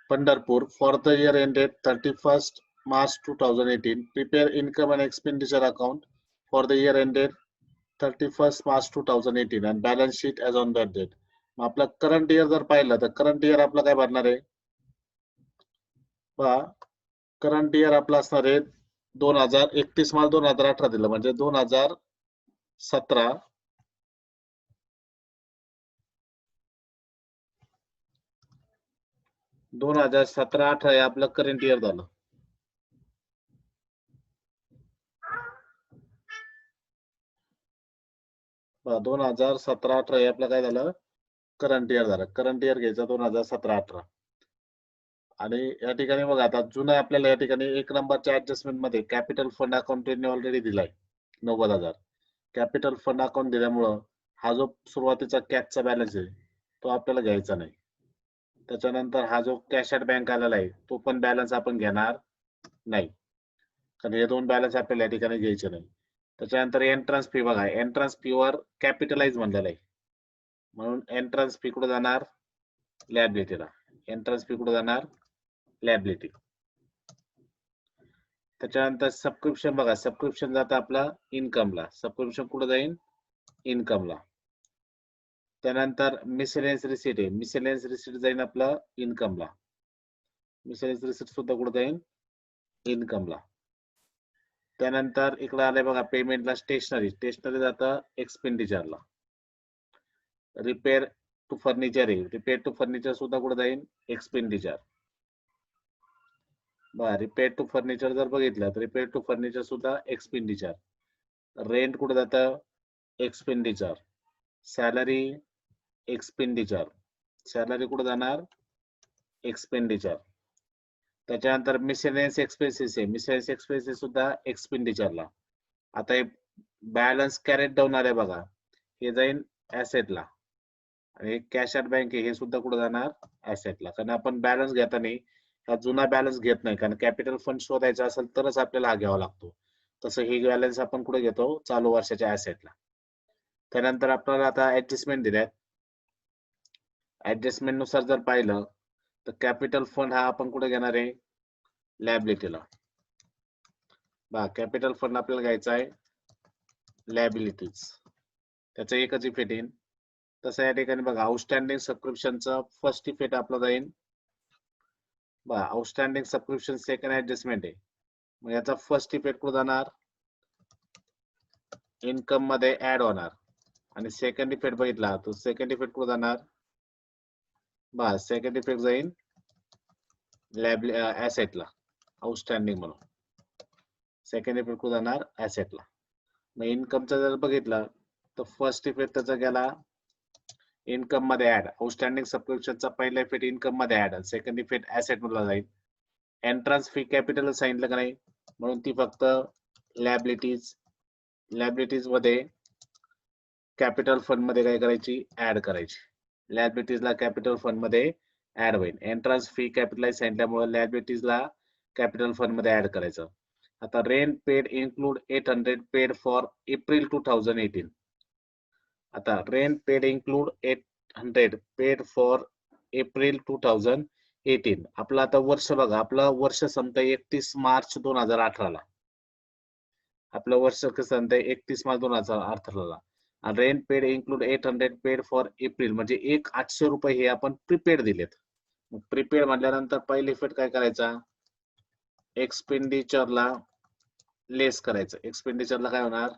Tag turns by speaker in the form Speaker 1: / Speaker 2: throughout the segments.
Speaker 1: Pandarpur for the year ended 31st March 2018. Prepare income and expenditure account for the year ended 31st March 2018 and balance sheet as on that date. मग आपला current year जर पाहिलं तर current year आपला काय भरणार आहे? पहा करंट इयर आपला असणार आहे 2031 मार्च 2018 दिलं म्हणजे 2017 2017-18 हे आपलं करंट इयर झालं. बघा 2017-18 हे आपलं काय झालं? करंट इयर झालं. करंट इयर घ्यायचं 2017-18 आणि या ठिकाणी बघा आता जुना आपल्याला या ठिकाणी 1 नंबरच्या ऍडजस्टमेंट मध्ये कॅपिटल फंड अकाउंट त्यांनी ऑलरेडी दिलाय 90,000. कॅपिटल फंड अकाउंट दिल्यामुळं हा जो सुरुवातीचा कॅशचा बॅलन्स आहे तो आपल्याला घ्यायचा नाही. त्याच्यानंतर हा जो कॅश ॲट बँक आलेला आहे तो पण बॅलन्स आपण घेणार नाही, कारण हे दोन बॅलन्स आपल्याला या ठिकाणी घ्यायचे नाही. त्याच्यानंतर एंट्रन्स फी बघा, एंट्रन्स फी वर कॅपिटलाइज म्हणलेलं आहे म्हणून एंट्रन्स फी कुठे जाणार? लॅबिलिटीला. एंट्रन्स फी कुठे जाणार? लॅबिलिटी. त्याच्यानंतर सबस्क्रिप्शन बघा, सबस्क्रिप्शन जातं आपला इन्कमला. सबस्क्रिप्शन कुठे जाईल? इन्कमला. त्यानंतर मिसलेनियस रिसीट आहे, मिसलेनियस रिसीट जाईल आपलं इन्कमला. मिसलेनियस रिसीट सुद्धा कुठे जाईल? इन्कमला. त्यानंतर इकडे आलंय बघा पेमेंटला स्टेशनरी, स्टेशनरी जातं एक्सपेंडिचरला. रिपेअर टू फर्निचर आहे, रिपेअर टू फर्निचर सुद्धा कुठे जाईल? एक्सपेंडिचर. बघा रिपेअर टू फर्निचर जर बघितलं तर रिपेअर टू फर्निचर सुद्धा एक्सपेंडिचर. रेंट कुठे जातं? एक्सपेंडिचर. Salary expenditure. सॅलरी कुठे जाणार? एक्सपेंडिचर. त्याच्यानंतर मिसलेनियस एक्सपेन्सेस आहे, मिसलेनियस एक्सपेन्सेस सुद्धा एक्सपेंडिचरला. आता हे बॅलन्स कॅरेट डाऊन आले बघा, हे जाईल ऍसेटला आणि कॅश ॲट बँक हे सुद्धा कुठे जाणार? ऍसेटला. कारण आपण बॅलन्स घेता नाही, हा जुना बॅलन्स घेत नाही, कारण कॅपिटल फंड शोधायचा असेल तरच आपल्याला हा घ्यावा लागतो. तसं ही बॅलन्स आपण कुठे घेतो? चालू वर्षाच्या ऍसेटला. त्यानंतर आपल्याला आता ऍडजस्टमेंट दिल्यात. ऍडजस्टमेंट नुसार जर पाहिलं तर कॅपिटल फंड हा आपण कुठे घेणार आहे? लॅबिलिटीला. बघा कॅपिटल फंड आपल्याला घ्यायचा आहे लॅबिलिटीज. त्याचा एकच इफेक्ट येईल. तसं या ठिकाणी बघा आउटस्टँडिंग सबस्क्रिप्शनचा फर्स्ट इफेक्ट आपला जाईल. बघा आउटस्टँडिंग सबस्क्रिप्शन सेकंड ऍडजस्टमेंट आहे, मग याचा फर्स्ट इफेक्ट कुठे जाणार? इन्कम मध्ये ऍड होणार. आणि सेकंड इफेक्ट बघितला तो सेकंड इफेक्ट कुठे जाणार? बघा सेकंड इफेक्ट जाईल ऍसेटला, आउटस्टँडिंग म्हणून. सेकंड इफेक्ट कुठे जाणार? ऍसेटला. मग इन्कमचा जर बघितलं तर फर्स्ट इफेक्ट त्याचा गेला इन्कम मध्ये ऍड. आउटस्टँडिंग सबस्क्रिप्शनचा पहिला इफेक्ट इन्कम मध्ये ऍड, सेकंड इफेक्ट ऍसेट मधला जाईल. एंट्रन्स फी कॅपिटल सांगितलं का नाही, म्हणून ती फक्त लॅबिलिटीज, लॅबिलिटीज मध्ये कॅपिटल फंड मध्ये काय करायची? ऍड करायची. लॅबिलिटीजला कॅपिटल फंड मध्ये ऍड होईल. एंट्रन्स फी कॅपिटलाइज सांगितल्यामुळे लॅबिलिटीजला कॅपिटल फंड मध्ये ऍड करायचं. आता rent paid include 800 paid for April 2018. आता rent paid include 800 paid for April 2018. आपलं आता वर्ष बघा, आपलं वर्ष संपतंय 31 मार्च 2018 ला. आपलं वर्ष कसं संपतंय 31 मार्च 2018 ला. आणि rent paid include 800 paid for April म्हणजे 800 रुपये हे आपण प्रीपेड दिलेत. मग प्रीपेड म्हटल्यानंतर पहिले इफेक्ट काय करायचा? एक्सपेंडिचरला लेस करायचं. एक्सपेंडिचरला काय होणार?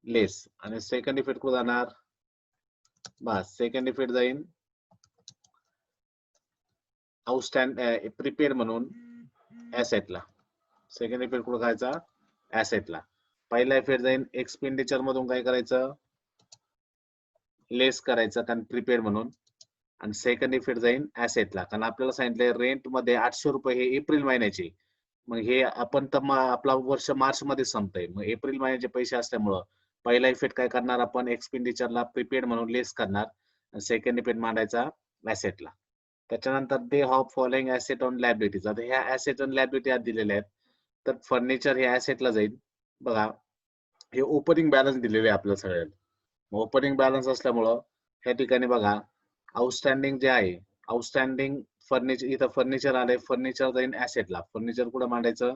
Speaker 1: लेस. आणि सेकंड इफेक्ट कुठे जाणार? बस सेकंड इफेक्ट जाईल प्रीपेड म्हणून ऍसेटला. सेकंड इफेक्ट कुठे करायचा? ऍसेटला. पहिला इफेक्ट जाईल एक्सपेंडिचर मधून काय करायचं? लेस करायचं, कारण प्रीपेड म्हणून. आणि सेकंड इफेक्ट जाईल ऍसेटला, कारण आपल्याला सांगितलंय रेंट मध्ये 800 रुपये हे एप्रिल महिन्याचे. मग हे आपण तर आपला वर्ष मार्च मध्ये संपतंय, मग एप्रिल महिन्याचे पैसे असल्यामुळं पहिला इफेक्ट काय करणार आपण? एक्सपेंडिचरला प्रीपेड म्हणून लेस करणार. सेकंड इफेक्ट मांडायचा ऍसेटला. त्याच्यानंतर they have following asset on liabilities. आता ह्या ऍसेट ऑन लॅबिलिटी आज दिलेल्या आहेत, तर फर्निचर हे ऍसेटला जाईल. बघा हे ओपनिंग बॅलन्स दिलेले आहे आपल्या सगळ्यांना. ओपनिंग बॅलन्स असल्यामुळं ह्या ठिकाणी बघा आउटस्टँडिंग जे आहे, आउटस्टँडिंग फर्निचर, इथं फर्निचर आलंय, फर्निचर जाईन ऍसेटला. फर्निचर कुठं मांडायचं?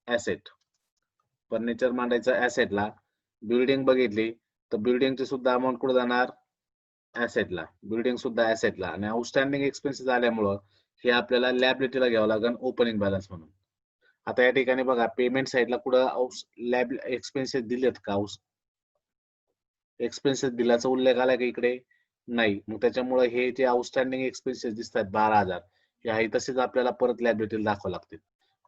Speaker 1: ऍसेट. फर्निचर मांडायचं ऍसेटला. बिल्डिंग बघितली तर बिल्डिंगची सुद्धा अमाऊंट कुठं जाणार? ऍसेटला. बिल्डिंग सुद्धा ऍसेटला. आणि आउटस्टँडिंग एक्सपेन्सेस आल्यामुळं हे आपल्याला लॅबिलिटीला घ्यावं लागेल ओपनिंग बॅलन्स म्हणून. आता या ठिकाणी बघा पेमेंट साईडला कुठं लॅब एक्सपेन्सेस दिलेत का? एक्सपेन्सेस बिलाचा उल्लेख आला का इकडे? नाही. मग त्याच्यामुळे हे जे आउटस्टँडिंग एक्सपेन्सेस दिसतात 12,000 हे आहे तसेच आपल्याला परत लॅबिलिटीला दाखवावं लागतील.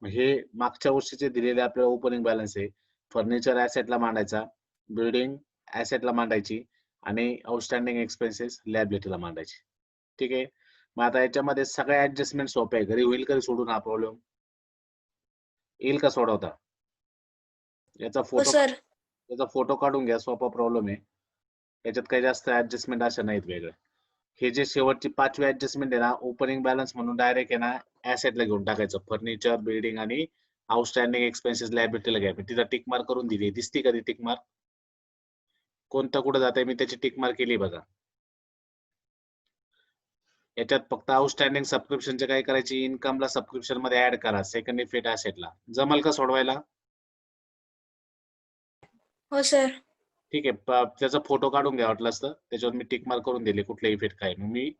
Speaker 1: मग हे मागच्या वर्षीचे दिलेले आपल्याला ओपनिंग बॅलन्स आहे. फर्निचर ऍसेटला मांडायचा, बिल्डिंग ऍसेटला मांडायची आणि आउटस्टँडिंग एक्सपेन्सेस लॅबिलिटीला मांडायची. ठीक आहे. मग आता याच्यामध्ये सगळ्या ऍडजस्टमेंट सोप्या आहे. घरी होईल का सोडून हा प्रॉब्लेम? येईल का सोडवता? याचा
Speaker 2: हो
Speaker 1: फोटो काढून घ्या. सोपा प्रॉब्लेम आहे. याच्यात काही जास्त ऍडजस्टमेंट अशा नाहीत वेगळ्या. हे जे शेवटची 5वी ऍडजस्टमेंट आहे ना, ओपनिंग बॅलन्स म्हणून डायरेक्ट आहे ना ऍसेटला घेऊन टाकायचं. फर्निचर, बिल्डिंग आणि आउटस्टँडिंग एक्सपेन्सेस लॅबिलिटीला घ्या. तिथं टिक मार्क करून दिली. दिसती का ती टिक मार्क? कोणतं कुठं जाते मी त्याची टिक मार्क केली बघा. याच्यात फक्त आउटस्टँडिंग सबस्क्रिप्शनचे काय करायची? इन्कमला सबस्क्रिप्शन मध्ये ऍड करा. सेकंड इफेक्ट ऍसेटला. जमल का सोडवायला?
Speaker 2: हो सर.
Speaker 1: ठीक आहे. त्याचा फोटो काढून घ्या वाटलं असतं. त्याच्यावर मी टिक मार्क करून दिले कुठले इफेक्ट काय. मग मी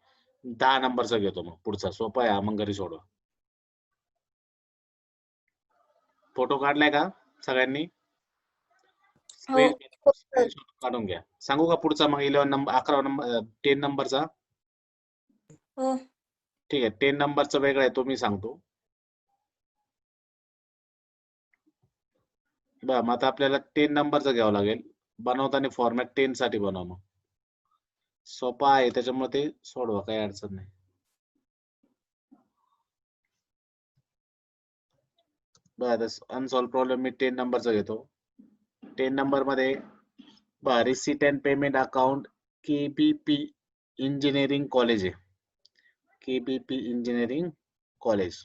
Speaker 1: 10 नंबरचा घेतो. मग पुढचा सोपा आहे. मग घरी सोडवा. फोटो काढलाय का सगळ्यांनी?
Speaker 2: हो
Speaker 1: स्क्रीनशॉट काढून घ्या. सांगू का पुढचा? मग 11 नंबर, 11 नंबर, 10 नंबरचा.
Speaker 2: हो
Speaker 1: ठीक आहे. 10 नंबरचा वेगळा आहे तो मी सांगतो. बरं, मग आता आपल्याला 10 नंबरचा घ्यावं लागेल. बनवताना फॉर्मॅट 10 साठी बनवा. मग सोपा आहे त्याच्यामुळे ते सोडवा, काही अडचण नाही. बरं, अनसॉल्व प्रॉब्लेम मी 10 नंबरचा घेतो. 10 नंबर मध्ये receipt and payment account KBP engineering college आहे. KBP engineering college.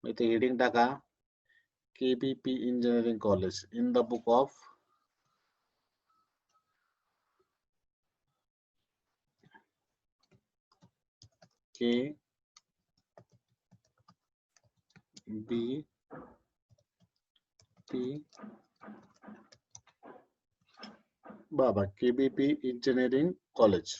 Speaker 1: इथे हेडिंग टाका KBP engineering college in the book of K B P बाबा KBP engineering college.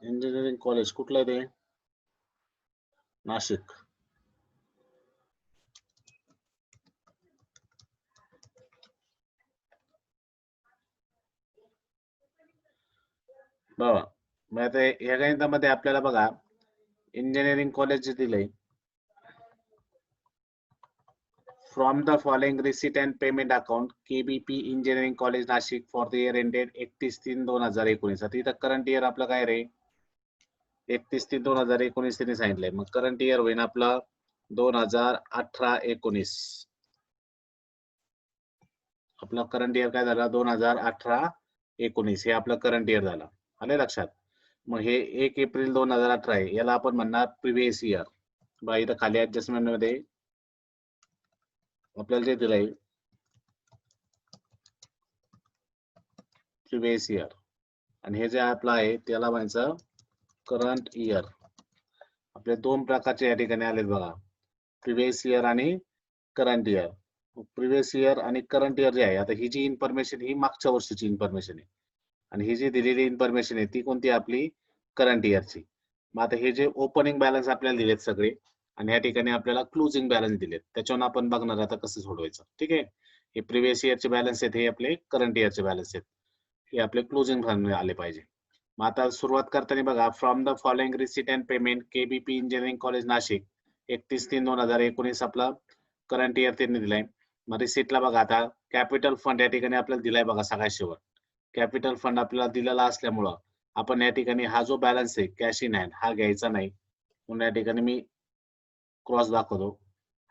Speaker 1: Engineering college कुठलं आहे ते? नाशिक. बाबा मग आता या गणितामध्ये आपल्याला बघा इंजिनिअरिंग कॉलेज दिलंय. From the following receipt and payment account KBP engineering college Nashik for the year ended 31/3/2019. आता इथं करंट इयर आपलं काय रे? 31/3/2019 त्यांनी सांगितलंय. मग करंट इयर होईल आपलं 2018-19. आपलं करंट इयर काय झालं? 2018-19 हे आपलं करंट इयर झालं. आले लक्षात? मग हे 1 एप्रिल 2018 आहे. याला आपण म्हणणार प्रिव्हियस इयर. बघा इथं खाली ऍडजस्टमेंट मध्ये आपल्याला जे दिलंय प्रिव्हियस इयर आणि हे जे आपलं आहे त्याला म्हणायचं करंट इयर. आपले 2 प्रकारचे या ठिकाणी आलेत बघा, प्रिव्हियस इयर आणि करंट इयर. प्रिव्हियस इयर आणि करंट इयर जे आहे, आता ही जी इन्फॉर्मेशन ही मागच्या वर्षीची इन्फॉर्मेशन आहे आणि ही जी दिलेली इन्फॉर्मेशन आहे ती कोणती आपली? करंट इयरची. मग आता हे जे ओपनिंग बॅलन्स आपल्याला दिलेत सगळे आणि या ठिकाणी आपल्याला क्लोजिंग बॅलन्स दिलेत, त्याच्यावर आपण बघणार आता कसं सोडवायचं. ठीक आहे. हे प्रिव्हियस इयरचे बॅलन्स आहेत, हे आपले करंट इयरचे बॅलन्स आहेत, हे आपले क्लोजिंग फंड आले पाहिजे. मग आता सुरुवात करताना बघा from the following receipt and payment KBP engineering college Nashik 31/3/2019 आपला करंट इयर त्यांनी दिलाय. मग रिसीटला बघा आता कॅपिटल फंड या ठिकाणी आपल्याला दिलाय बघा सगळ्यात शेवट. कॅपिटल फंड आपल्याला दिलेला असल्यामुळं आपण या ठिकाणी हा जो बॅलन्स आहे कॅश इन हँड हा घ्यायचा नाही. म्हणून या ठिकाणी मी क्रॉस दाखवतो.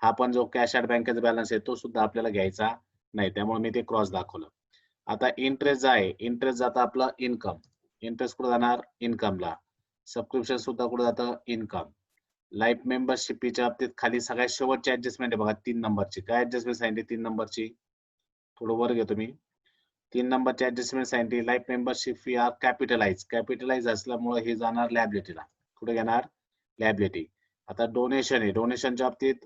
Speaker 1: हा पण जो कॅश ऍट बँकेचा बॅलन्स आहे तो सुद्धा आपल्याला घ्यायचा नाही, त्यामुळे मी ते क्रॉस दाखवलं. आता इंटरेस्ट आहे, इंटरेस्ट जातं आपलं इन्कम. इंटरेस्ट कुठे जाणार? इन्कमला. सबस्क्रिप्शन सुद्धा कुठे जातं? इन्कम. लाईफ मेंबरशिपच्या बाबतीत खाली सगळ्यात शेवटची ऍडजस्टमेंट आहे बघा 3 नंबरची. काय ऍडजस्टमेंट सांगितली 3 नंबरची? थोडं वर घेतो मी. 3 नंबरची ऍडजस्टमेंट सांगितली, life membership fee are capitalise. Capitalise असल्यामुळे हे जाणार लॅबिलिटीला. कुठे घेणार? लॅबिलिटी. आता डोनेशन आहे, डोनेशनच्या बाबतीत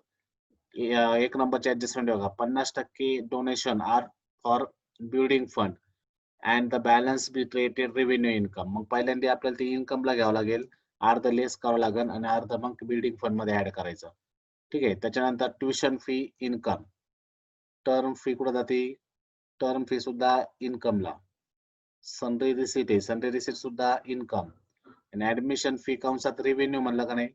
Speaker 1: 1 नंबरची ऍडजस्टमेंट बघा, 50% donation are for building fund and the balance be created revenue income. मग पहिल्यांदा आपल्याला ते इन्कमला घ्यावं लागेल, अर्ध लेस करावं लागेल आणि अर्ध मग बिल्डिंग फंड मध्ये ऍड करायचं. ठीक आहे. त्याच्यानंतर tuition fee income. Term fee कुठे जाते? टर्म फी सुद्धा इन्कमला. सनरी रिसीट आहे, सनरी रिसीट सुद्धा इन्कम. आणि ऍडमिशन फी कंसात रेव्हेन्यू म्हणलं का नाही,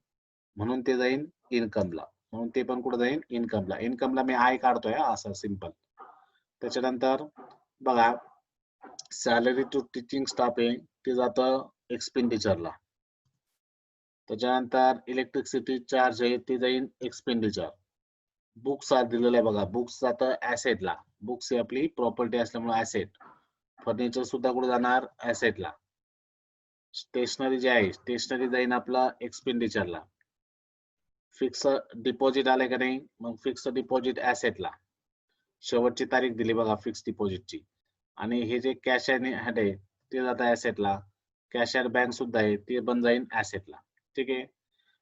Speaker 1: म्हणून ते जाईल इन्कमला. म्हणून ते पण कुठे जाईल? इन्कमला. इन्कमला मी आय काढतोय असं सिंपल. त्याच्यानंतर बघा, सॅलरी टू टीचिंग स्टाफ आहे ते जातं एक्सपेंडिचरला. त्याच्यानंतर इलेक्ट्रिसिटी चार्ज आहे ते जाईल एक्सपेंडिचर. बुक्स दिलेलं आहे बघा, बुक्स जातं ऍसेटला. बुक्स ही आपली प्रॉपर्टी असल्यामुळे ऍसेट. फर्निचर सुद्धा कुठे जाणार? ऍसेटला. स्टेशनरी जे आहे, स्टेशनरी जाईल आपला एक्सपेंडिचरला. फिक्स डिपॉझिट आले का नाही, मग फिक्स डिपॉझिट ऍसेटला. शेवटची तारीख दिली बघा फिक्स डिपॉझिटची. आणि हे जे कॅश आहे ते जातं ऍसेटला. कॅश ॲट बँक सुद्धा आहे ते पण जाईल ऍसेटला. ठीक आहे.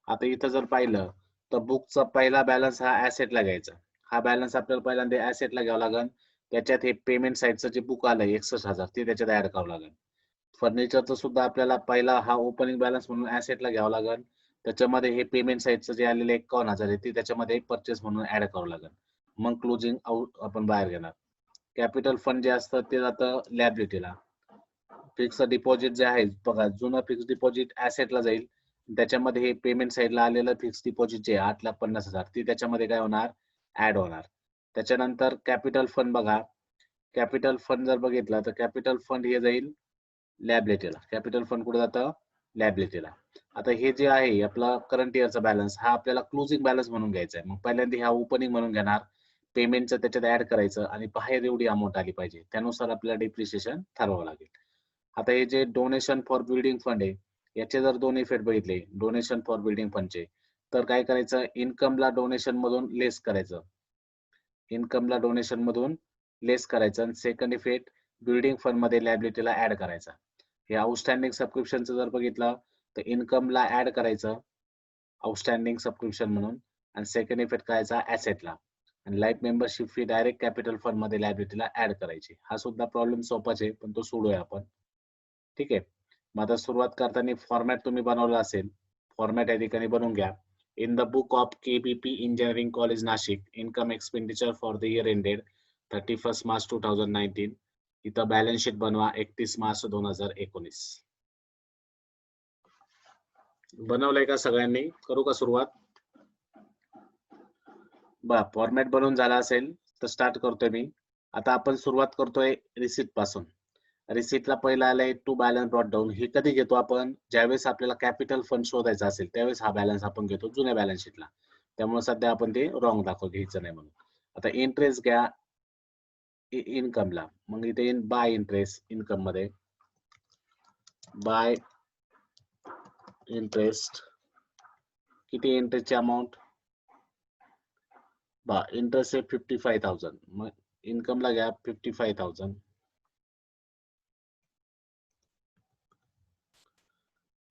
Speaker 1: आता इथं जर पाहिलं तर बुकचा पहिला बॅलन्स हा ऍसेटला घ्यायचा. हा बॅलन्स आपल्याला पहिल्यांदा ऍसेटला घ्यावा लागेल. त्याच्यात हे पेमेंट साईडचं जे बुक आलंय 61,000 ते त्याच्यात ऍड करावं लागेल. फर्निचरचं सुद्धा आपल्याला पहिला हा ओपनिंग बॅलन्स म्हणून ऍसेटला घ्यावा लागेल. त्याच्यामध्ये हे पेमेंट साईडचं जे आलेलं 51,000 आहे ते त्याच्यामध्ये परचेस म्हणून ऍड करावं लागेल. मग क्लोजिंग आउट आपण बाहेर घेणार. कॅपिटल फंड जे असतं ते जातं लॅबिलिटीला. फिक्स डिपॉझिट जे आहे बघा, जुनं फिक्स डिपॉझिट ऍसेटला जाईल. त्याच्यामध्ये हे पेमेंट साईडला आलेलं फिक्स डिपॉझिट जे 8,50,000 ते त्याच्यामध्ये काय होणार? ऍड होणार. त्याच्यानंतर कॅपिटल फंड बघा, कॅपिटल फंड जर बघितलं तर कॅपिटल फंड हे जाईल लॅबिलिटीला. कॅपिटल फंड कुठे जातं? लॅबिलिटीला. आता हे जे आहे आपला करंट इयरचा बॅलन्स हा आपल्याला क्लोजिंग बॅलन्स म्हणून घ्यायचा आहे. मग पहिल्यांदा हा ओपनिंग म्हणून घेणार, पेमेंटचं त्याच्यात ऍड करायचं आणि बाहेर एवढी अमाऊंट आली पाहिजे, त्यानुसार आपल्याला डिप्रिशिएशन ठरवावं लागेल. आता हे जे डोनेशन फॉर बिल्डिंग फंड आहे, याचे जर दोन इफेक्ट बघितले डोनेशन फॉर बिल्डिंग फंडचे, तर काय करायचं? इन्कमला डोनेशन मधून लेस करायचं. इन्कमला डोनेशन मधून लेस करायचं आणि सेकंड इफेक्ट बिल्डिंग फंड मध्ये लॅबिलिटीला ऍड करायचा. हे आउटस्टँडिंग सबस्क्रिप्शनचं जर बघितलं तर इन्कमला ऍड करायचं आउटस्टँडिंग सबस्क्रिप्शन म्हणून, आणि सेकंड इफेक्ट करायचा ऍसेटला. आणि life membership fee direct capital fund मध्ये लॅबिलिटीला ऍड करायची. हा सुद्धा प्रॉब्लेम सोपाच आहे, पण तो सोडूया आपण. ठीक आहे. मग आता सुरुवात करताना फॉर्मॅट तुम्ही बनवला असेल, फॉर्मॅट या ठिकाणी बनवून घ्या. In the book of KBP engineering college Nashik, income expenditure for the year ended 31 March 2019. इथं बॅलन्स शीट बनवा 31 मार्च 2019. बनवलंय का सगळ्यांनी? करू का सुरुवात? बा, फॉर्मॅट बनवून झाला असेल तर स्टार्ट करतोय मी. आता आपण सुरुवात करतोय रिसिट पासून. रिसिटला पहिला आलंय टू बॅलन्स ब्रॉट डाऊन. हे कधी घेतो आपण? ज्यावेळेस आपल्याला कॅपिटल फंड शोधायचा असेल त्यावेळेस हा बॅलन्स आपण घेतो जुन्या बॅलन्स शीटला. त्यामुळे सध्या आपण ते रॉंग घ्यायचं नाही म्हणून. आता इंटरेस्ट घ्या इन्कमला. मग इथे बाय इंटरेस्ट इन्कम मध्ये बाय इंटरेस्ट. किती इंटरेस्टची अमाऊंट? बा, इंटरेस्ट आहे 55,000. मग इन्कमला घ्या 55,000.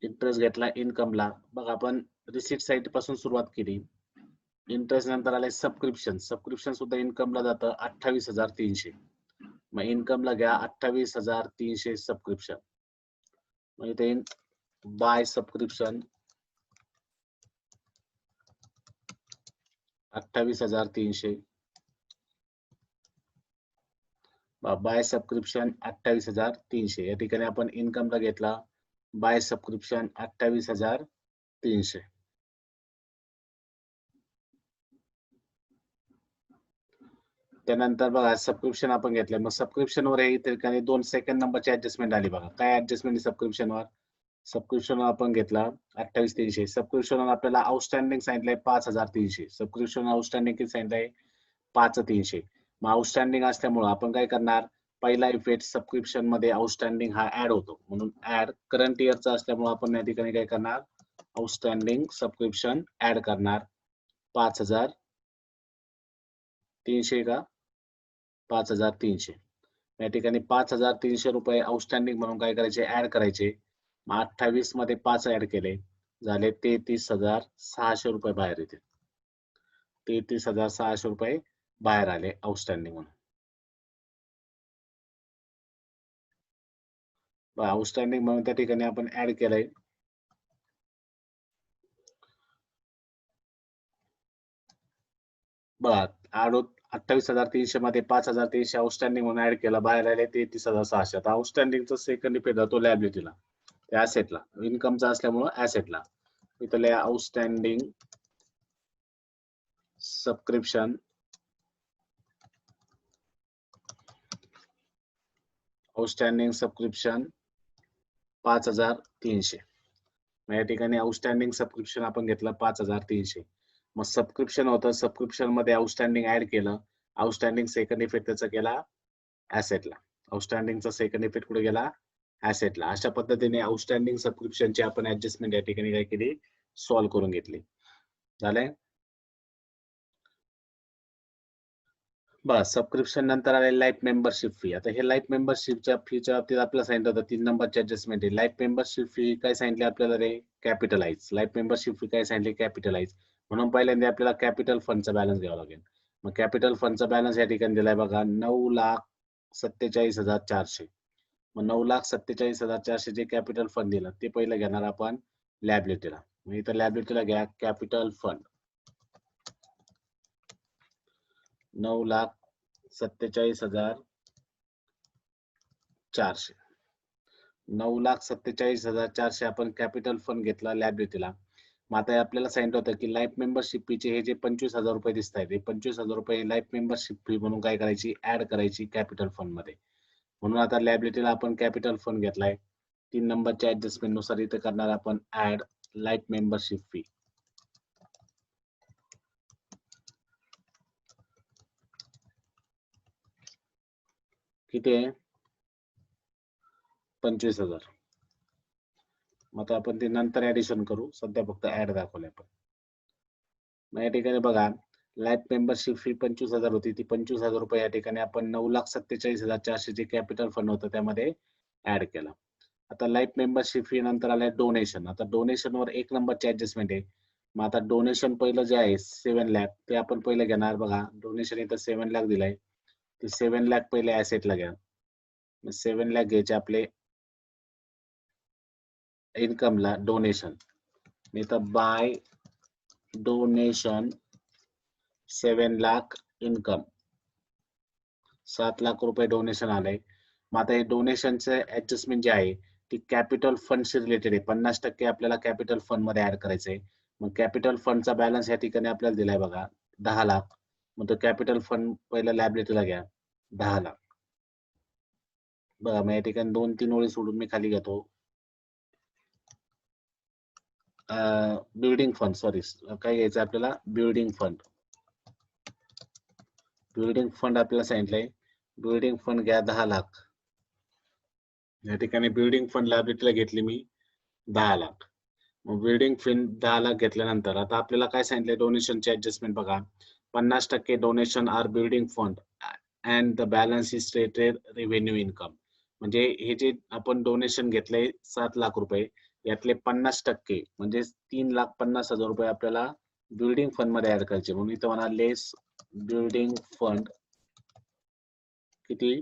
Speaker 1: इंटरेस्ट घेतला इन्कमला. बघा, आपण रिसिट साईड पासून सुरुवात केली. इंटरेस्ट नंतर आले सबस्क्रिप्शन. सबस्क्रिप्शन सुद्धा इन्कमला जातं 28,300. मग इन्कमला घ्या 28,300 सबस्क्रिप्शन. मग इथे बाय सबस्क्रिप्शन 28,300. Bye subscription 28,300. या ठिकाणी आपण इन्कमला घेतला बाय सबस्क्रिप्शन 28,300. त्यानंतर बघा सबस्क्रिप्शन आपण घेतलंय. मग सबस्क्रिप्शन वर या ठिकाणी 2 सेकंड नंबरची ऍडजस्टमेंट आली बघा. काय ऍडजस्टमेंट सबस्क्रिप्शन वर? सबस्क्रिप्शन आपण घेतला 28,300. सबस्क्रिप्शन आपल्याला आउटस्टँडिंग सांगितलंय 5,300. सबस्क्रिप्शन आउटस्टँडिंग किती सांगितलंय? 5,300. मग आउटस्टँडिंग असल्यामुळे आपण काय करणार? पहिला इफेक्ट सबस्क्रिप्शन मध्ये आउटस्टँडिंग हा ऍड होतो, म्हणून ऍड करंट इयरचा असल्यामुळे आपण या ठिकाणी काय करणार, आउटस्टँडिंग सबस्क्रिप्शन ऍड करणार 5300 का 5300. या ठिकाणी 5300 रुपये आउटस्टँडिंग म्हणून काय करायचे, ऍड करायचे. मग 28 मध्ये 5 ऍड केले, झाले 33,600 रुपये बाहेर येते. 33,600 रुपये बाहेर आले आउटस्टँडिंग म्हणून. आउटस्टँडिंग म्हणून त्या ठिकाणी आपण ऍड केलंय. बघा 28,300 मध्ये 5,300 आउटस्टँडिंग म्हणून ऍड केला, बाहेर आले 33,600. आता आउटस्टँडिंगचा सेकंड इफेक्ट जातो लायबिलिटीला, त्या ऍसेटला, इन्कमचा असल्यामुळे ऍसेटला. इथले आउटस्टँडिंग सबस्क्रिप्शन आउटस्टँडिंग सबस्क्रिप्शन 5,300. या ठिकाणी आउटस्टँडिंग सबस्क्रिप्शन आपण घेतलं 5,300. मग सबस्क्रिप्शन होतं, सबस्क्रिप्शन मध्ये आउटस्टँडिंग ऍड केलं, आउटस्टँडिंग सेकंड इफेक्ट त्याचा केला ऍसेटला. आउटस्टँडिंगचा सेकंड इफेक्ट कुठे गेला, ऍसेटला. अशा पद्धतीने आउटस्टँडिंग सबस्क्रिप्शनची आपण ऍडजस्टमेंट या ठिकाणी काय केली, सॉल्व्ह करून घेतली. झालंय. बस सबस्क्रिप्शन नंतर आले लाईफ मेंबरशिप फी. आता हे लाईफ मेंबरशिपच्या फीच्या बाबतीत आपल्याला सांगितलं होतं 3 नंबरची ऍडजस्टमेंट आहे. लाईफ मेंबरशिप फी काय सांगितली आपल्याला रे, कॅपिटलाइज. लाईफ मेंबरशिप फी काय सांगितली, कॅपिटलाइज. म्हणून पहिल्यांदा आपल्याला कॅपिटल फंडचा बॅलन्स घ्यावा लागेल. मग कॅपिटल फंडचा बॅलन्स या ठिकाणी दिलाय बघा 9,47,400. मग 9,47,400 जे कॅपिटल फंड दिलं ते पहिलं घेणार आपण लॅबिलिटीला. मग इथं लॅबिलिटीला घ्या कॅपिटल फंड 9,47,400. 9,47,400 आपण कॅपिटल फंड घेतला लॅबिलिटीला. मग आता आपल्याला सांगितलं होतं की लाईफ मेंबरशिप फीचे हे जे 25,000 रुपये दिसत आहेत, हे 25,000 रुपये लाईफ मेंबरशिप फी म्हणून काय करायची, ऍड करायची कॅपिटल फंड मध्ये. म्हणून आता लॅबिलिटीला आपण कॅपिटल फंड घेतलाय. 3 नंबरच्या ऍडजस्टमेंट नुसार इथे करणार आपण ऍड लाईफ मेंबरशिप फी. किती आहे, 25,000. मग आता आपण ते नंतर ऍडिशन करू, सध्या फक्त ऍड दाखवले आपण. मग या ठिकाणी बघा लाईफ मेंबरशिप फी 25,000 होती, ती 25,000 रुपये या ठिकाणी आपण 9,47,400 जे कॅपिटल फंड होतं त्यामध्ये ऍड केला. आता लाईफ मेंबरशिप फी नंतर आलाय डोनेशन. आता डोनेशन वर 1 नंबरची ऍडजस्टमेंट आहे. मग आता डोनेशन पहिलं जे आहे 7 लाख ते आपण पहिलं घेणार. बघा डोनेशन इथं 7 लाख दिलाय, ते 7 लाख पहिले ऍसेटला घ्या. 7 लाख घ्यायचे आपले इन्कमला डोनेशन. मी तर by donation 7 lakh income, 7 lakh रुपये डोनेशन आलंय. मग आता हे डोनेशनचे ऍडजस्टमेंट जे आहे ती कॅपिटल फंडशी रिलेटेड आहे. 50% आपल्याला कॅपिटल फंड मध्ये ऍड करायचंय. मग कॅपिटल फंडचा बॅलन्स या ठिकाणी आपल्याला दिलाय बघा 10 लाख. मग तो कॅपिटल फंड पहिला लॅबिलिटीला घ्या 10 लाख. बघा मग या ठिकाणी 2-3 ओळी सोडून मी खाली घेतो बिल्डिंग फंड, सॉरी काय घ्यायचं आपल्याला, बिल्डिंग फंड. बिल्डिंग फंड आपल्याला सांगितलंय, बिल्डिंग फंड घ्या 10 लाख. या ठिकाणी बिल्डिंग फंड लॅबिलिटीला घेतली मी 10 लाख. मग बिल्डिंग फंड 10 लाख घेतल्यानंतर आता आपल्याला काय सांगितलंय, डोनेशनची ऍडजस्टमेंट बघा 50% donation are building fund and the balance is stated revenue income. म्हणजे हे जे आपण डोनेशन घेतलंय 7 लाख रुपये यातले 50% म्हणजे 3,50,000 रुपये आपल्याला बिल्डिंग फंड मध्ये ऍड करायचे. म्हणून इथं म्हणा लेस बिल्डिंग फंड किती,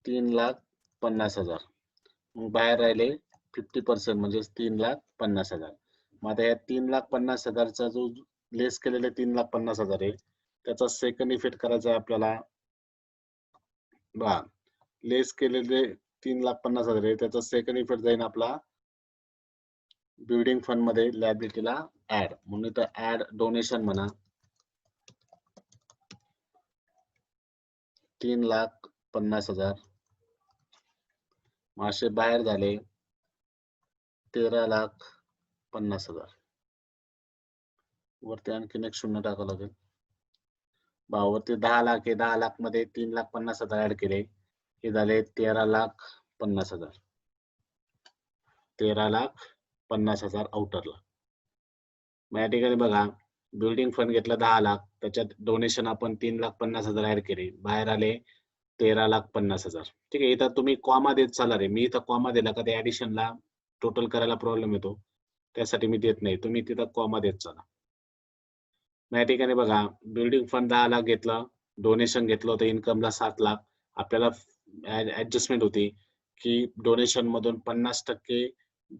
Speaker 1: 3,50,000. मग बाहेर राहिले 50% म्हणजे 3,50,000. मग आता या 3,50,000चा जो लेस केलेले 3,50,000 आहे त्याचा सेकंड इफेक्ट करायचा आहे आपल्याला. बघा लेस केलेले 3,50,000 आहे त्याचा सेकंड इफेक्ट जाईल आपला बिल्डिंग फंड मध्ये लॅबिलिटीला ऍड. म्हणून इथं ऍड डोनेशन म्हणा 3,50,000. असे बाहेर झाले 13,50,000. वरती आणखीन एक शून्य टाकावं लागेल. वरती 10 लाख आहे, 10 लाख मध्ये 3,50,000 ऍड केले हे झाले 13,50,000. 13,50,000 आउटरला. मग या ठिकाणी बघा बिल्डिंग फंड घेतला 10 लाख, त्याच्यात डोनेशन आपण 3,50,000 ऍड केले, बाहेर आले 13,50,000. ठीक आहे. इथं तुम्ही कॉमा देत चालणार आहे. मी इथं कॉमा दिला का ते ऍडिशनला टोटल करायला प्रॉब्लेम येतो, त्यासाठी मी देत नाही. तुम्ही तिथं कॉमा देत चला. मग या ठिकाणी बघा बिल्डिंग फंड 10 लाख घेतलं, डोनेशन घेतलं होतं इन्कमला 7 लाख. आपल्याला ऍडजस्टमेंट होती की डोनेशन मधून 50%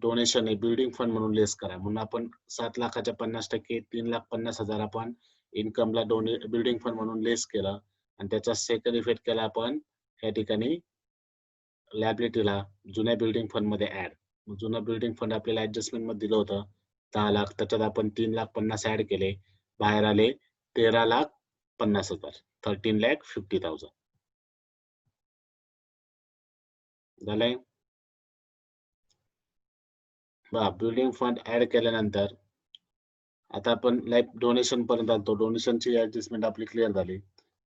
Speaker 1: डोनेशन हे बिल्डिंग फंड म्हणून लेस करा, म्हणून आपण 7 लाखाच्या 50% 3,50,000 आपण इन्कमला बिल्डिंग फंड म्हणून लेस केलं आणि त्याचा सेकंड इफेक्ट केला आपण या ठिकाणी लायबिलिटीला जुन्या बिल्डिंग फंड मध्ये ऍड. जुनं बिल्डिंग फंड आपल्याला ऍडजस्टमेंट मध्ये दिलं होतं 10 लाख, त्याच्यात आपण 3,50,000 ऍड केले, बाहेर आले 13,50,000, 13,50,000 झालंय. बिल्डिंग फंड ऍड केल्यानंतर आता आपण लाईफ डोनेशन पर्यंत आलतो. डोनेशनची ऍडजस्टमेंट आपली क्लिअर झाली.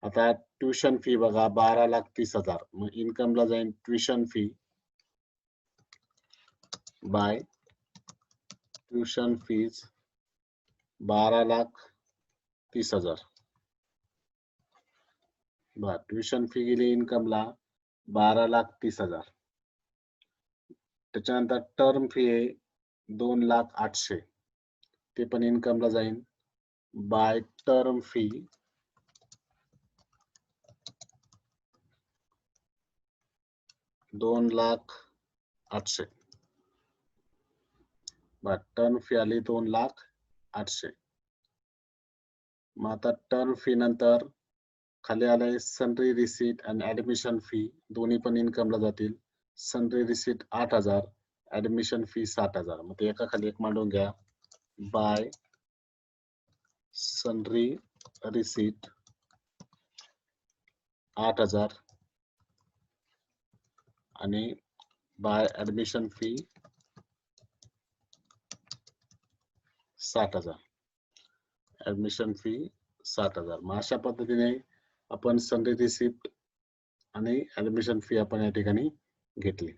Speaker 1: आता ट्युशन फी बघा 12,30,000. मग इन्कमला जाईल tuition fee by tuition fees 12,30,000. Tuition fee गेली इन्कमला 12,30,000. त्याच्यानंतर टर्म फी आहे 2,08,000. ते पण इन्कमला जाईल by term fee 2,08,000. Term fee आली 2,08,000. मग आता टर्म फी नंतर खाली आलाय सनरी रिसीट आणि ऍडमिशन फी, दोन्ही पण इन्कमला जातील. सनरी रिसीट 8,000, ऍडमिशन फी 7,000. मग ते एका खाली एक मांडून घ्या. बाय सनरी रिसीट 8,000 आणि by admission fee 7,000. Admission fee 7,000. मग अशा पद्धतीने आपण सनरी रिसिप्ट आणि ऍडमिशन फी आपण या ठिकाणी घेतली.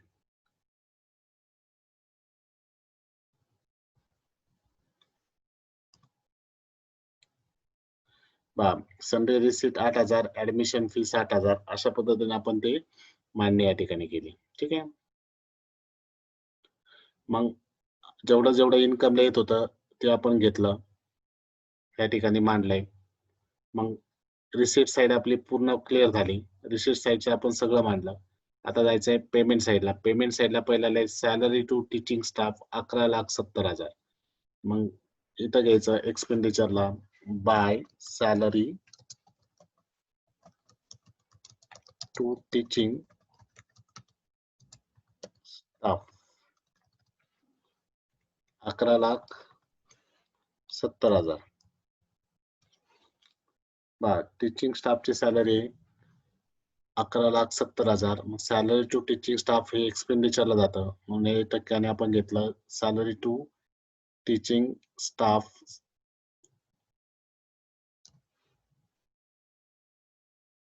Speaker 1: Sundry receipt 8,000, admission fee 7,000. अशा पद्धतीने आपण ते मांडणी या ठिकाणी केली. ठीक आहे. मग जेवढं इन्कमला येत होतं ते आपण घेतलं, या ठिकाणी मांडलंय. मग रिसिप्ट साइड आपली पूर्ण क्लिअर झाली. रिसिप्ट साइडचे आपण सगळं मांडलं. आता जायचंय पेमेंट साइडला. पेमेंट साइडला पहिला सॅलरी टू टीचिंग स्टाफ 11,70,000. मग इथं घ्यायचं एक्सपेंडिचरला by salary to teaching staff 11,70,000. Teaching स्टाफची सॅलरी 11,70,000. मग सॅलरी टू टीचिंग स्टाफ हे एक्सपेंडिचरला जातं, म्हणून 8% आपण घेतलं सॅलरी टू टीचिंग स्टाफ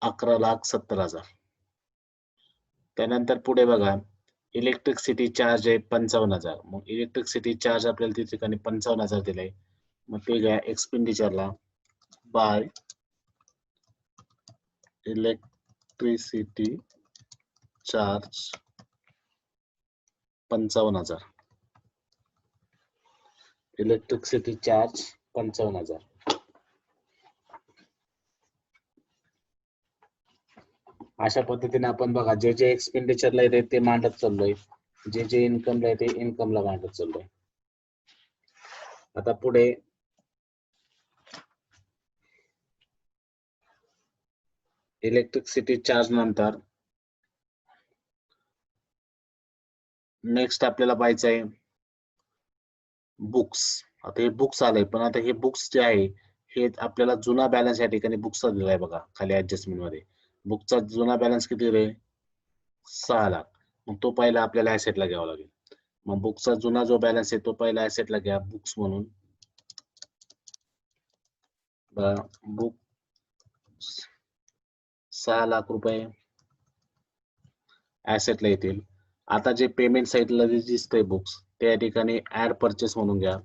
Speaker 1: 11,70,000. त्यानंतर पुढे बघा इलेक्ट्रिसिटी चार्ज आहे 55,000. मग इलेक्ट्रिसिटी चार्ज आपल्याला त्या ठिकाणी 55,000 दिले. मग ते घ्या एक्सपेंडिचरला by electricity charge 55,000. Electricity charge 55,000. अशा पद्धतीने आपण बघा जे एक्सपेंडिचरला येते ते मांडत चाललोय, जे इन्कमला येते इन्कमला मांडत चाललोय. आता पुढे इलेक्ट्रिसिटी चार्ज नंतर नेक्स्ट आपल्याला पाहायचं आहे बुक्स. आता हे बुक्स आलंय, पण आता हे बुक्स जे आहे हे आपल्याला जुना बॅलन्स या ठिकाणी बुक्सचा दिलाय बघा खाली ऍडजस्टमेंट मध्ये. बुकचा जुना बॅलन्स किती रे 6 लाख. मग तो पहिला आपल्याला ऍसेटला घ्यावा लागेल. मग बुकचा जुना जो बॅलन्स आहे तो पहिला ऍसेटला घ्या बुक्स म्हणून. बुक 6 लाख रुपये ऍसेटला येतील. आता जे पेमेंट साईडला जे दिसतंय बुक्स त्या ठिकाणी ऍड परचेस म्हणून घ्या.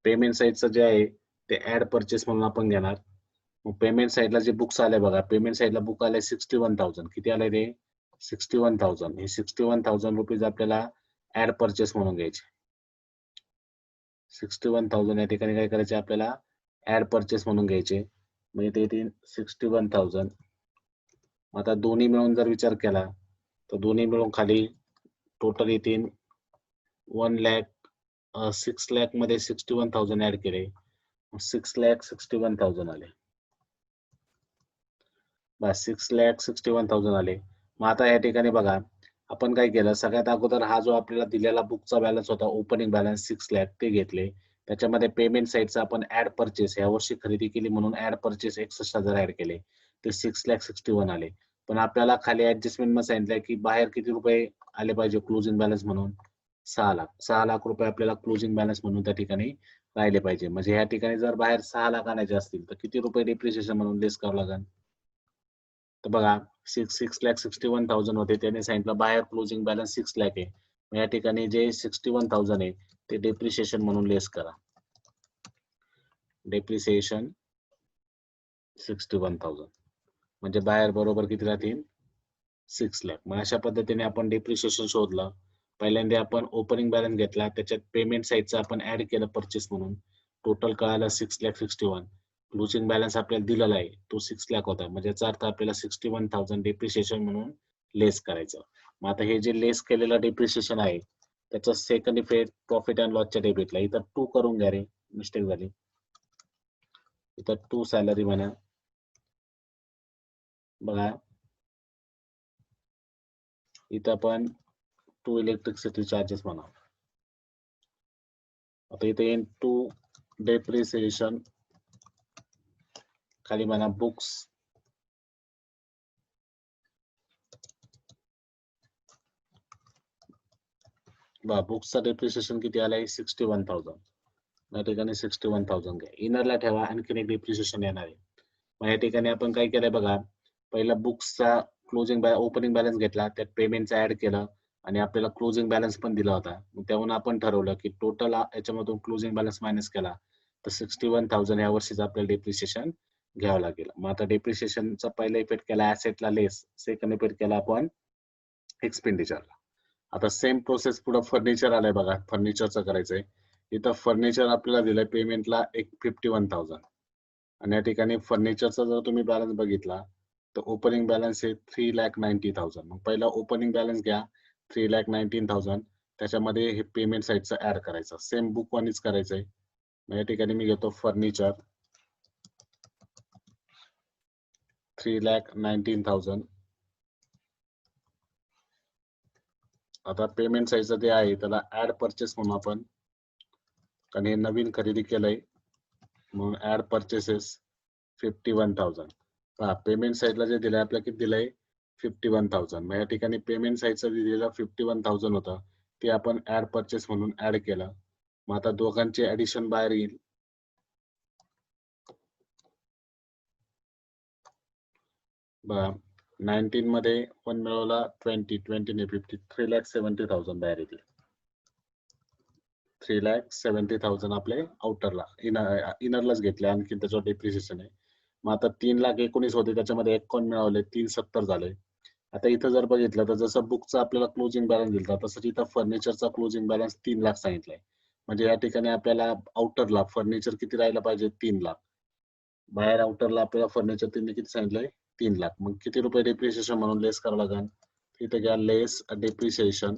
Speaker 1: पेमेंट साईडचं जे आहे ते ऍड परचेस म्हणून आपण घेणार. मग पेमेंट साईडला जे बुक्स आले बघा, पेमेंट साईडला बुक आले 61,000. किती आले ते? 61,000. हे 61,000 रुपीज आपल्याला ऍड परचेस म्हणून घ्यायचे. 61,000 या ठिकाणी काय करायचे आपल्याला? ऍड परचेस म्हणून घ्यायचे. मग इथे येतील 61,000. आता दोन्ही मिळून जर विचार केला तर दोन्ही मिळून खाली टोटल येतील 6 लाख मध्ये 61,000 ऍड केले, 6,61,000 आले. बस 6,61,000 आले. मग आता या ठिकाणी बघा आपण काय केलं, सगळ्यात अगोदर हा जो आपल्याला दिलेला बुकचा बॅलन्स होता ओपनिंग बॅलन्स 6 लाख ते घेतले. त्याच्यामध्ये पेमेंट साईडचा आपण ऍड परचेस या वर्षी खरेदी केली म्हणून ऍड परचेस 61,000 ऍड केले, ते 6,61,000 आले. पण आपल्याला खाली ऍडजस्टमेंट मध्ये सांगितलंय की बाहेर किती रुपये आले पाहिजे क्लोजिंग बॅलन्स म्हणून? 6 लाख. 6 लाख रुपये आपल्याला क्लोजिंग बॅलन्स म्हणून त्या ठिकाणी राहिले पाहिजे. म्हणजे या ठिकाणी जर बाहेर 6 लाख आणायचे असतील तर किती रुपये डिप्रिशिएशन म्हणून लेस करावं लागेल? तर बघा 6,61,000 होते, त्याने सांगितलं बाहेर क्लोजिंग बॅलन्स 6 लाख आहे. या ठिकाणी जे 61,000 आहे ते डेप्रिसिएशन म्हणून लेस करा. डेप्रिसिएशन 61,000 म्हणजे बाहेर बरोबर किती राहतील? 6 लाख. मग अशा पद्धतीने आपण डेप्रिसिएशन शोधलं. पहिल्यांदा आपण ओपनिंग बॅलन्स घेतला, त्याच्यात पेमेंट साईडचं आपण ऍड केलं परचेस म्हणून. टोटल कळालं 6,61,000. क्लोजिंग बॅलन्स आपल्याला दिलेला आहे तो 6 लाख होता, म्हणजे याचा अर्थ आपल्याला 61,000 डेप्रिसिएशन म्हणून लेस करायचं. मग आता हे जे लेस केलेलं डेप्रिसिएशन आहे त्याचं सेकंड इफेक्ट प्रॉफिट अँड लॉसच्या डेबिटला. इथं 2 करून घ्या रे, मिस्टेक झाली. इथं 2 सॅलरी म्हणा. बघा इथं आपण 2 इलेक्ट्रिसिटी चार्जेस म्हणा. आता इथे येईन 2 डेप्रिसिएशन, खाली म्हणा बुक्स. बुक्सचा डेप्रिसिएशन किती आलाय? 61,000. या ठिकाणी 61,000 घ्या. इनरला ठेवा, आणखीन एक डेप्रिसिएशन येणार आहे. मग या ठिकाणी आपण काय केलंय बघा, पहिला बुक्सचा क्लोजिंग ओपनिंग बॅलन्स घेतला, त्यात पेमेंटचा ऍड केलं आणि आपल्याला क्लोजिंग बॅलन्स पण दिला होता. मग त्याहून आपण ठरवलं की टोटल याच्यामधून क्लोजिंग बॅलन्स मायनस केला तर 61,000 या वर्षीचं आपल्याला डेप्रिसिएशन घ्यावं लागेल. मग आता डेप्रिसिएशनचा पहिला इफेक्ट केला ऍसेटला लेस, सेकंड इफेक्ट केला आपण एक्सपेंडिचरला. आता सेम प्रोसेस पुढे फर्निचर आलंय बघा, फर्निचरचं करायचंय. इथं फर्निचर आपल्याला दिलंय पेमेंटला 51,000 आणि या ठिकाणी फर्निचरचा जर तुम्ही बॅलन्स बघितला तर ओपनिंग बॅलन्स आहे 3,90,000. मग पहिला ओपनिंग बॅलन्स घ्या 3,19,000, त्याच्यामध्ये हे पेमेंट साईडचं ऍड करायचं, सेम बुक वानीच करायचंय. मग या ठिकाणी मी घेतो फर्निचर 3,19,000. आता पेमेंट साईडचं जे आहे त्याला ऍड परचेस म्हणून आपण, कारण हे नवीन खरेदी केलंय म्हणून ऍड परचेसेस 51,000. पेमेंट साईडला जे दिलंय आपल्याला किती दिलंय? 51,000. मग या ठिकाणी पेमेंट साईडचं दिलेलं 51,000 होतं ते आपण ऍड परचेस म्हणून ऍड केलं. मग आता दोघांचे ऍडिशन बाहेर येईल. बघा 19 मध्ये 1 मिळवला 20 ने 50, 3,70,000 बाहेर येतील. 3,70,000 आपले आउटरला, इनरलाच घेतले, आणखी त्याच्यावर डेप्रिसिएशन आहे. मग आता 3,19,000 होते, त्याच्यामध्ये 1 मिळवले, 370 झाले. आता इथं जर बघितलं तर जसं बुकचा आपल्याला क्लोजिंग बॅलन्स दिला तसंच इथं फर्निचरचा क्लोजिंग बॅलन्स 3 लाख सांगितलाय. म्हणजे या ठिकाणी आपल्याला आउटरला फर्निचर किती राहायला पाहिजे? 3 लाख. बाहेर आउटरला आपल्याला फर्निचर त्यांनी किती सांगितलंय? 3 लाख. मग किती रुपये डेप्रिसिएशन म्हणून लेस करावं लागेल? इथे घ्या लेस डेप्रिसिएशन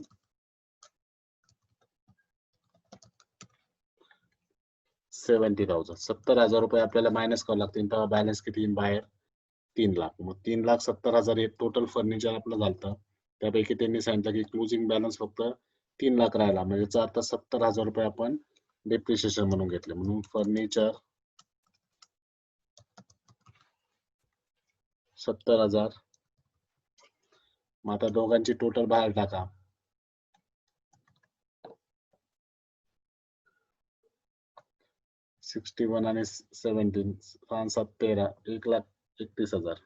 Speaker 1: 70,000. 70,000 रुपये आपल्याला मायनस करावं लागतील, तेव्हा बॅलन्स किती येईल बाहेर? 3 लाख. मग 3,70,000 हे टोटल फर्निचर आपलं झालं. त्यापैकी त्यांनी सांगितलं की क्लोजिंग बॅलन्स फक्त 3 लाख राहिला, म्हणजे याचा अर्थ 70,000 रुपये आपण डेप्रिसिएशन म्हणून घेतले. म्हणून फर्निचर 70,000. मग आता दोघांची टोटल बाहेर टाका. 61 आणि 17, 6 7 13, 1,31,000.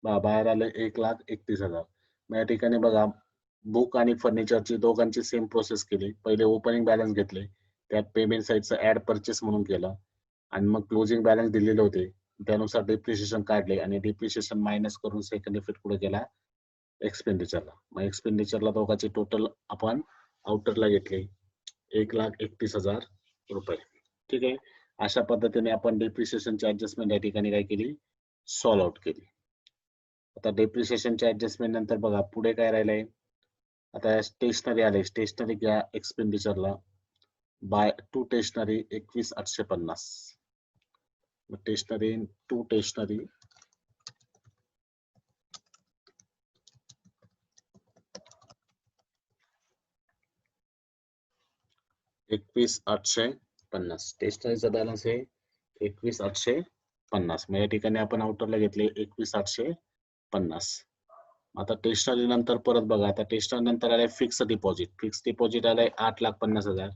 Speaker 1: बाहेर आले 1,31,000. मग या ठिकाणी बघा बुक आणि फर्निचरची दोघांची सेम प्रोसेस केली. पहिले ओपनिंग बॅलन्स घेतले, त्यात पेमेंट साईडचं ऍड परचेस म्हणून केलं आणि मग क्लोजिंग बॅलन्स दिलेले होते, त्यानुसार डिप्रिशिएशन काढले आणि डिप्रिशिएशन मायनस करून सेकंड इफेक्ट कुठे गेला, एक्सपेंडिचरला. मग एक्सपेंडिचरला दोघांची टोटल आपण आउटरला घेतली 1,31,000 रुपये. ठीक आहे. अशा पद्धतीने आपण डिप्रिशिएशनची ऍडजस्टमेंट या ठिकाणी काय केली, सॉल्व आउट केली. आता डिप्रिशिएशनच्या ऍडजस्टमेंट नंतर बघा पुढे काय राहिलंय, आता स्टेशनरी आले, स्टेशनरी घ्या एक्सपेंडिचरला by to stationery 21,850. Stationery to stationery 21,850. स्टेशनरीचा बॅलन्स आहे 21,850. मग या ठिकाणी आपण आउटरला घेतले 21,850. आता स्टेशनरी नंतर परत बघा, आता स्टेशनरी नंतर आलाय फिक्स डिपॉझिट. फिक्स डिपॉझिट आलाय 8,50,000.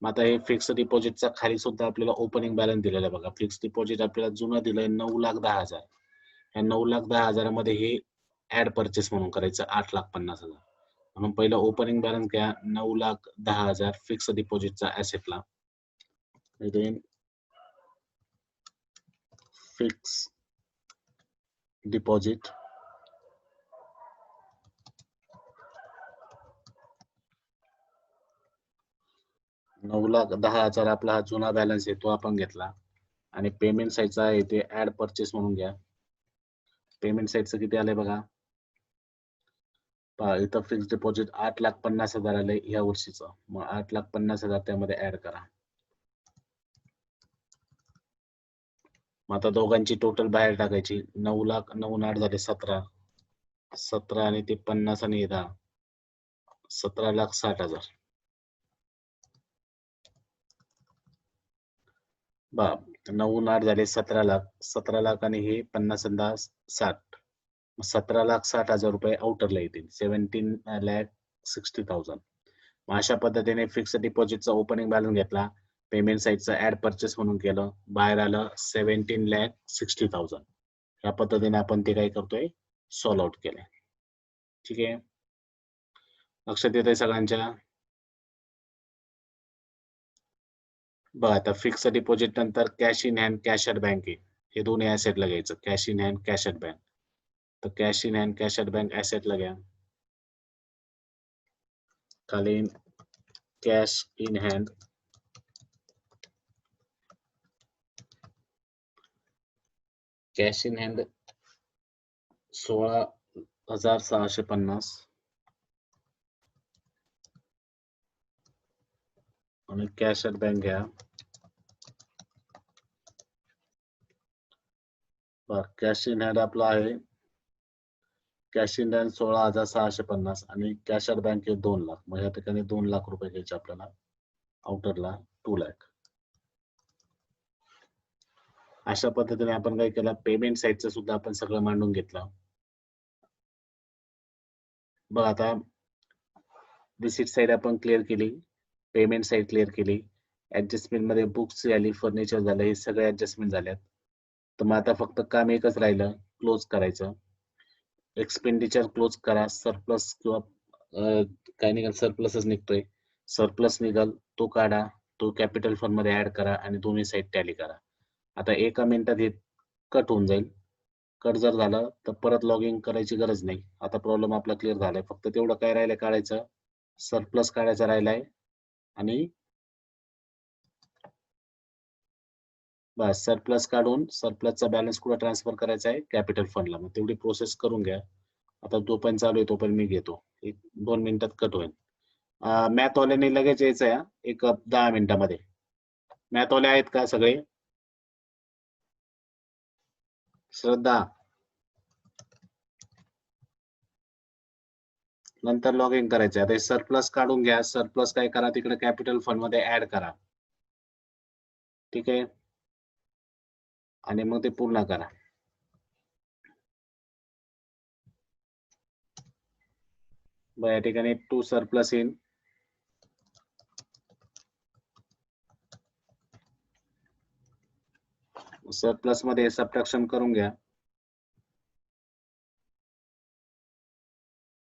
Speaker 1: मग आता हे फिक्स डिपॉझिटचा खाली सुद्धा आपल्याला ओपनिंग बॅलन्स दिलेला आहे बघा. फिक्स डिपॉझिट आपल्याला जुनं दिलंय 9,10,000. या 9,10,000 मध्ये हे ऍड परचेस म्हणून करायचं 8,50,000. म्हणून पहिलं ओपनिंग बॅलन्स घ्या 9,10,000 फिक्स डिपॉझिटचा ऍसेटला. फिक्स डिपॉझिट $9,10,000 आपला हा जुना बॅलन्स आहे तो आपण घेतला आणि पेमेंट साईडचा आहे ते ऍड परचेस म्हणून घ्या. पेमेंट साईडचं किती आलंय बघा, पहा इथं फिक्स डिपॉझिट 8,50,000 आलंय या वर्षीचं. मग 8,50,000 त्यामध्ये ऍड करा. मग आता दोघांची टोटल बाहेर टाकायची. 9,00,000 9 8 झाले 17, 17 आणि ते 50 आणि 10, 17,60,000. बा 9 8 झाले 17 लाख, 17 लाख आणि हे 50 आणि 10 60, 17,60,000 रुपये आउटरला येतील. 17,60,000. मग अशा पद्धतीने फिक्स डिपॉझिटचा ओपनिंग बॅलन्स घेतला, पेमेंट साईडचा ऍड परचेस म्हणून केलं, बाहेर आलं 17,60,000. या पद्धतीने आपण ते काय करतोय, सॉल्व आउट केलंय. ठीक आहे, लक्षात येत आहे सगळ्यांच्या. बघा आता फिक्स डिपॉझिट नंतर cash in hand, cash at bank आहे, हे दोन्ही ऍसेटला घ्यायचं. Cash in hand, cash at bank. तर cash in hand, cash at bank ऍसेटला घ्या. खाली cash in hand cash in hand 16,650 आणि कॅश ॲट बँक घ्या. कॅश इन हँड आपला आहे, कॅश इन हँड 16,650 आणि कॅश ॲट बँक आहे 2 लाख. मग या ठिकाणी 2 लाख रुपये घ्यायचे आपल्याला, आउटरला 2 लाख. अशा पद्धतीने आपण काय केलं, पेमेंट साईडचं सुद्धा आपण सगळं मांडून घेतलं. बघ आता रिसिट साईड आपण क्लिअर केली, पेमेंट साईड क्लिअर केली, ऍडजस्टमेंट मध्ये बुक्स झाली, फर्निचर झालं, हे सगळे ऍडजस्टमेंट झाल्यात. तर मग आता फक्त काम एकच राहिलं, क्लोज करायचं. एक्सपेंडिचर क्लोज करा. सरप्लस किंवा काय निघाल, सरप्लसच निघतोय, सरप्लस निघाल तो काढा, तो कॅपिटल फंड मध्ये ऍड करा आणि दोन्ही साईड टॅली करा. आता एका मिनिटात हे कट होऊन जाईल. कट जर झालं तर परत लॉगिंग करायची गरज नाही. आता प्रॉब्लेम आपला क्लिअर झालाय. फक्त तेवढं काय राहिलंय काढायचं, सरप्लस काढायचा राहिलाय आणि बस सरप्लस काढून सरप्लसचा बॅलन्स कुठे ट्रान्सफर करायचा आहे, कॅपिटल फंडला. मग तेवढी प्रोसेस करून घ्या. आता तो पण चालू आहे, तो पण मी घेतो. 1-2 मिनिटात कट होईल. मॅथवाल्याने लगेच यायचं आहे, एक 10 मिनिटामध्ये. मॅथवाले आहेत का सगळे? श्रद्धा, नंतर लॉग इन करायचं. आता सरप्लस काढून घ्या. सरप्लस काय करा, तिकडे कॅपिटल फंड मध्ये ऍड करा. ठीक आहे, आणि मग ते पूर्ण करा. या ठिकाणी टू सरप्लस इन, सरप्लस मध्ये सबट्रॅक्शन करून घ्या.